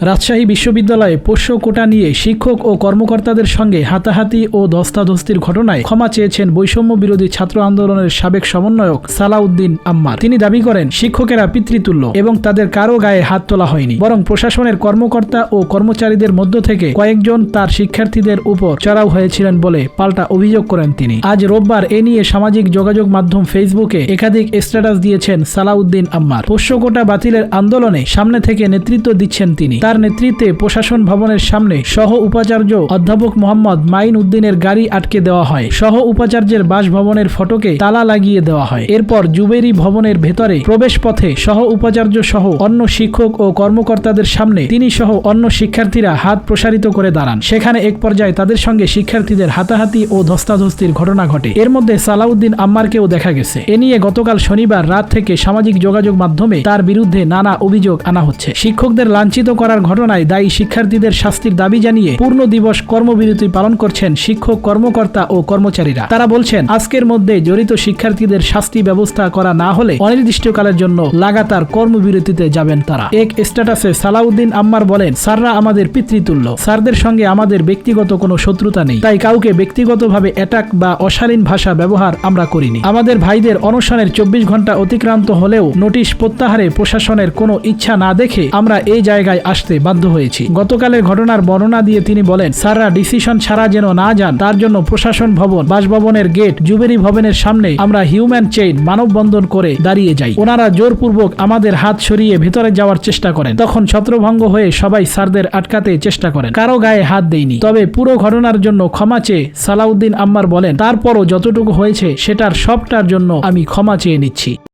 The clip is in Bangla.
রাজশাহী বিশ্ববিদ্যালয়ে পোষ্য কোটা নিয়ে শিক্ষক ও কর্মকর্তাদের সঙ্গে হাতাহাতি ও ধস্তাধস্তির ঘটনায় ক্ষমা চেয়েছেন বৈষম্য বিরোধী ছাত্র আন্দোলনের সাবেক সমন্বয়ক সালাউদ্দিন আম্মার। তিনি দাবি করেন, শিক্ষকেরা পিতৃতুল্য এবং তাদের কারো গায়ে হাত তোলা হয়নি, বরং প্রশাসনের কর্মকর্তা ও কর্মচারীদের মধ্য থেকে কয়েকজন তার শিক্ষার্থীদের উপর চড়াও হয়েছিলেন বলে পাল্টা অভিযোগ করেন তিনি। আজ রোববার এ নিয়ে সামাজিক যোগাযোগ মাধ্যম ফেসবুকে একাধিক স্ট্যাটাস দিয়েছেন সালাউদ্দিন আম্মার। পোষ্য কোটা বাতিলের আন্দোলনে সামনে থেকে নেতৃত্ব দিচ্ছেন তিনি। তার নেতৃত্বে প্রশাসন ভবনের সামনে সহ উপাচার্য অধ্যাপক মোহাম্মদ মাইন উদ্দিনের গাড়ি আটকে দেওয়া হয়। সহ উপাচার্যের বাসভবনের ফটকে তালা লাগিয়ে দেওয়া হয়। এরপর জুবেরি ভবনের ভেতরে প্রবেশ পথে সহ উপাচার্য সহ অন্য শিক্ষক ও কর্মকর্তাদের সামনে তিনি সহ অন্য শিক্ষার্থীরা হাত প্রসারিত করে দাঁড়ান। সেখানে এক পর্যায়ে তাদের সঙ্গে শিক্ষার্থীদের হাতাহাতি ও ধস্তাধস্তির ঘটনা ঘটে। এর মধ্যে সালাউদ্দিন আম্মারকেও দেখা গেছে। এ নিয়ে গতকাল শনিবার রাত থেকে সামাজিক যোগাযোগ মাধ্যমে তার বিরুদ্ধে নানা অভিযোগ আনা হচ্ছে। শিক্ষকদের লাঞ্ছিত করার ঘটনায় দায়ী শিক্ষার্থীদের শাস্তির দাবি জানিয়ে পূর্ণ দিবস কর্মবিরতি পালন করছেন শিক্ষক কর্মকর্তা ও কর্মচারীরা। তারা বলছেন, আজকের মধ্যে জড়িত শিক্ষার্থীদের শাস্তি ব্যবস্থা করা না হলে অনির্দিষ্টকালের জন্য লাগাতার কর্মবিরতিতে যাবেন তারা। এক স্ট্যাটাসে সালাউদ্দিন আম্মার বলেন, স্যাররা আমাদের পিতৃতুল্য। স্যারদের সঙ্গে আমাদের ব্যক্তিগত কোনো শত্রুতা নেই, তাই কাউকে ব্যক্তিগতভাবে অ্যাটাক বা অশালীন ভাষা ব্যবহার আমরা করিনি। আমাদের ভাইদের অনশনের 24 ঘন্টা অতিক্রান্ত হলেও নোটিশ প্রত্যাহারে প্রশাসনের কোনো ইচ্ছা না দেখে আমরা এই জায়গায় আসতে বাধ্য হয়েছি। গতকালের ঘটনার বর্ণনা দিয়ে তিনি বলেন, স্যাররা ডিসিশন ছাড়া যেন না যান তার জন্য প্রশাসন ভবন, বাসভবনের গেট, জুবেরি ভবনের সামনে আমরা হিউম্যান চেইন মানববন্ধন করে দাঁড়িয়ে যাই। ওনারা জোরপূর্বক আমাদের হাত সরিয়ে ভেতরে যাওয়ার চেষ্টা করেন। তখন ছত্রভঙ্গ হয়ে সবাই স্যারদের আটকাতে চেষ্টা করেন। কারো গায়ে হাত দেয়নি। তবে পুরো ঘটনার জন্য ক্ষমা চেয়ে সালাউদ্দিন আম্মার বলেন, তারপরও যতটুকু হয়েছে সেটার সবটার জন্য আমি ক্ষমা চেয়ে নিচ্ছি।